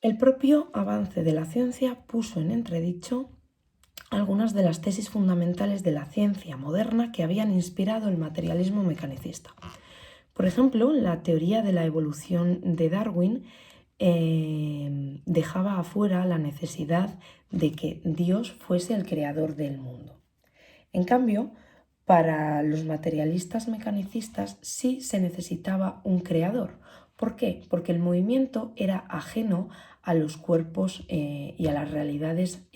El propio avance de la ciencia puso en entredicho algunas de las tesis fundamentales de la ciencia moderna que habían inspirado el materialismo mecanicista. Por ejemplo, la teoría de la evolución de Darwin dejaba afuera la necesidad de que Dios fuese el creador del mundo. En cambio, para los materialistas mecanicistas sí se necesitaba un creador. ¿Por qué? Porque el movimiento era ajeno a los cuerpos y a las realidades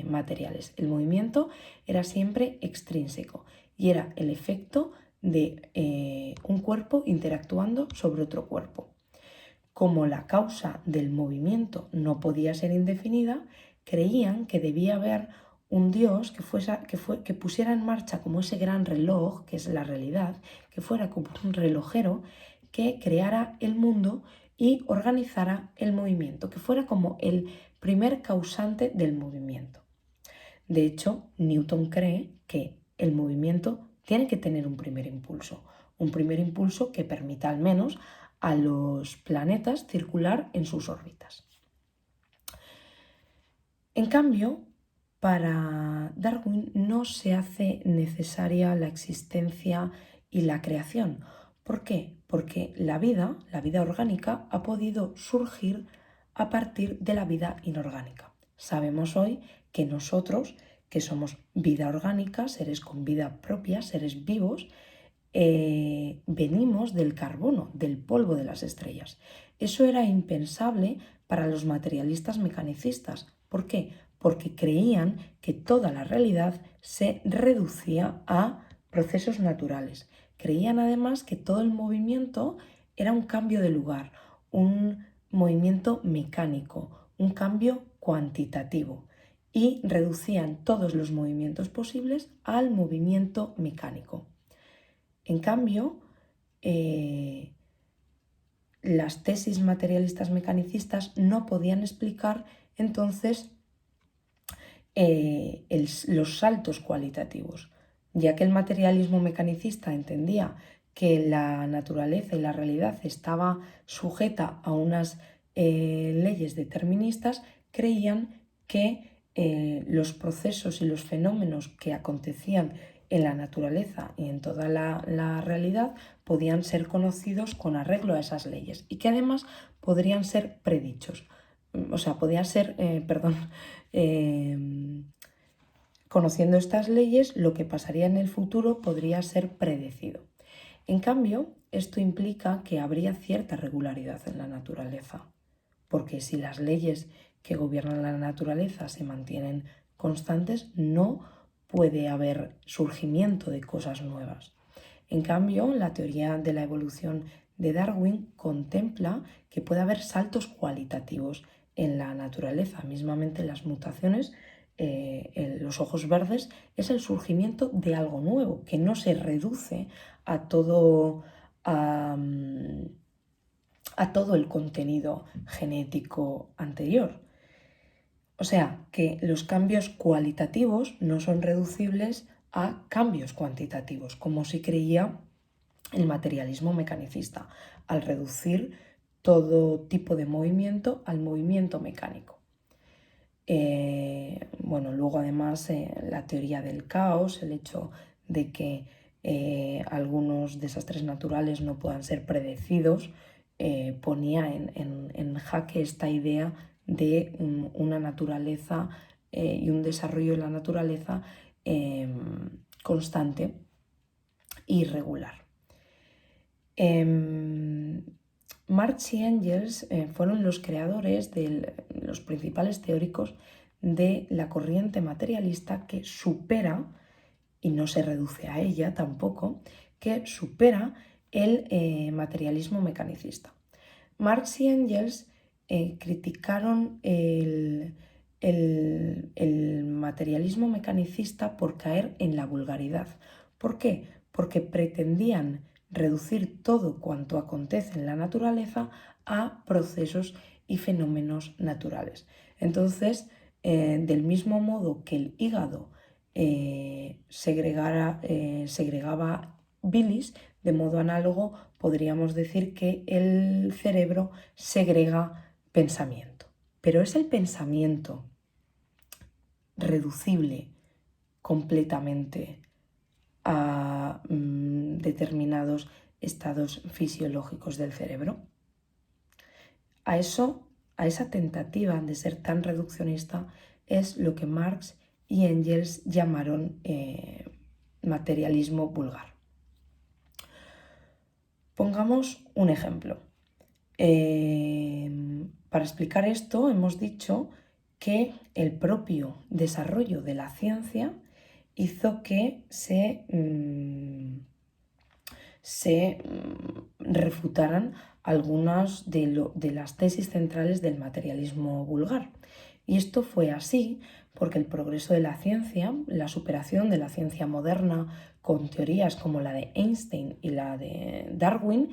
materiales. El movimiento era siempre extrínseco y era el efecto de un cuerpo interactuando sobre otro cuerpo. Como la causa del movimiento no podía ser indefinida, creían que debía haber un Dios que pusiera en marcha como ese gran reloj, que es la realidad, que fuera como un relojero que creara el mundo y organizara el movimiento, que fuera como el primer causante del movimiento. De hecho, Newton cree que el movimiento tiene que tener un primer impulso que permita al menos a los planetas circular en sus órbitas. En cambio, para Darwin no se hace necesaria la existencia y la creación. ¿Por qué? Porque la vida orgánica, ha podido surgir a partir de la vida inorgánica. Sabemos hoy que nosotros, que somos vida orgánica, seres con vida propia, seres vivos, venimos del carbono, del polvo de las estrellas. Eso era impensable para los materialistas mecanicistas. ¿Por qué? Porque creían que toda la realidad se reducía a procesos naturales. Creían además que todo el movimiento era un cambio de lugar, un movimiento mecánico, un cambio cuantitativo, y reducían todos los movimientos posibles al movimiento mecánico. En cambio, las tesis materialistas mecanicistas no podían explicar entonces los saltos cualitativos, ya que el materialismo mecanicista entendía que la naturaleza y la realidad estaba sujeta a unas leyes deterministas. Creían que los procesos y los fenómenos que acontecían en la naturaleza y en toda la realidad podían ser conocidos con arreglo a esas leyes y que además podrían ser predichos. O sea, conociendo estas leyes, lo que pasaría en el futuro podría ser predecido. En cambio, esto implica que habría cierta regularidad en la naturaleza, porque si las leyes que gobiernan la naturaleza se mantienen constantes, no puede haber surgimiento de cosas nuevas. En cambio, la teoría de la evolución de Darwin contempla que puede haber saltos cualitativos en la naturaleza. Mismamente las mutaciones, los ojos verdes, es el surgimiento de algo nuevo, que no se reduce a todo el contenido genético anterior. O sea, que los cambios cualitativos no son reducibles a cambios cuantitativos, como se creía el materialismo mecanicista, al reducir todo tipo de movimiento al movimiento mecánico. Luego además la teoría del caos, el hecho de que algunos desastres naturales no puedan ser predecidos, ponía en jaque esta idea de una naturaleza y un desarrollo de la naturaleza constante y regular. Marx y Engels fueron los creadores los principales teóricos de la corriente materialista que supera, y no se reduce a ella tampoco, que supera el materialismo mecanicista. Marx y Engels criticaron el materialismo mecanicista por caer en la vulgaridad. ¿Por qué? Porque pretendían reducir todo cuanto acontece en la naturaleza a procesos y fenómenos naturales. Entonces, del mismo modo que el hígado segregaba bilis, de modo análogo podríamos decir que el cerebro segrega pensamiento. Pero ¿es el pensamiento reducible completamente a determinados estados fisiológicos del cerebro? A esa tentativa de ser tan reduccionista es lo que Marx y Engels llamaron materialismo vulgar. Pongamos un ejemplo. Para explicar esto hemos dicho que el propio desarrollo de la ciencia hizo que se refutaran algunas de las tesis centrales del materialismo vulgar. Y esto fue así porque el progreso de la ciencia, la superación de la ciencia moderna con teorías como la de Einstein y la de Darwin,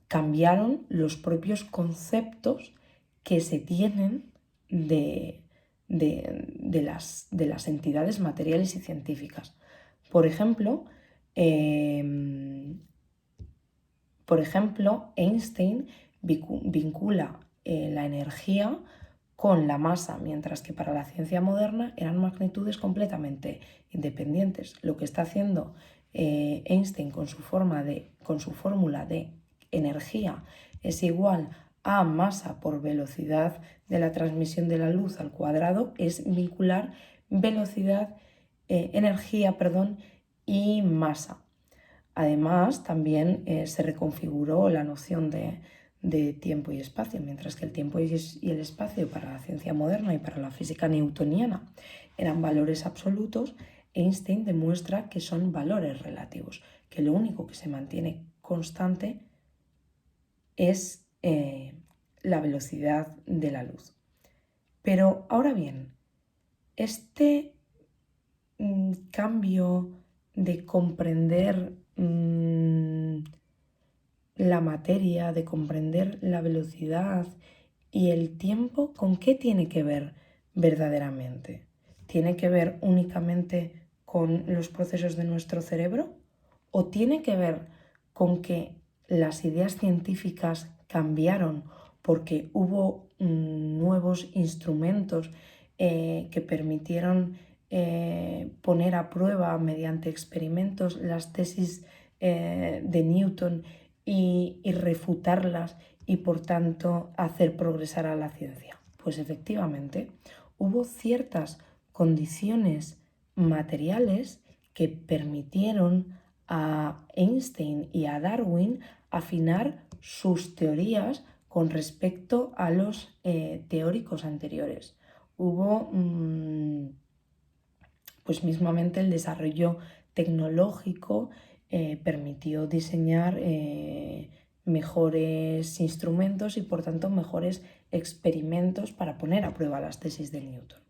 cambiaron los propios conceptos que se tienen de las entidades materiales y científicas. Por ejemplo, Einstein vincula la energía con la masa, mientras que para la ciencia moderna eran magnitudes completamente independientes. Lo que está haciendo Einstein con su fórmula de energía es igual a masa por velocidad de la transmisión de la luz al cuadrado, es vincular energía y masa. Además, también se reconfiguró la noción de tiempo y espacio, mientras que el tiempo y el espacio para la ciencia moderna y para la física newtoniana eran valores absolutos, Einstein demuestra que son valores relativos, que lo único que se mantiene constante es la velocidad de la luz. Pero ahora bien, este cambio de comprender la materia, de comprender la velocidad y el tiempo, ¿con qué tiene que ver verdaderamente? ¿Tiene que ver únicamente con los procesos de nuestro cerebro? ¿O tiene que ver con que las ideas científicas cambiaron porque hubo nuevos instrumentos que permitieron poner a prueba mediante experimentos las tesis de Newton y refutarlas y por tanto hacer progresar a la ciencia? Pues efectivamente hubo ciertas condiciones materiales que permitieron a Einstein y a Darwin afinar sus teorías con respecto a los teóricos anteriores. Hubo pues mismamente el desarrollo tecnológico permitió diseñar mejores instrumentos y por tanto mejores experimentos para poner a prueba las tesis de Newton.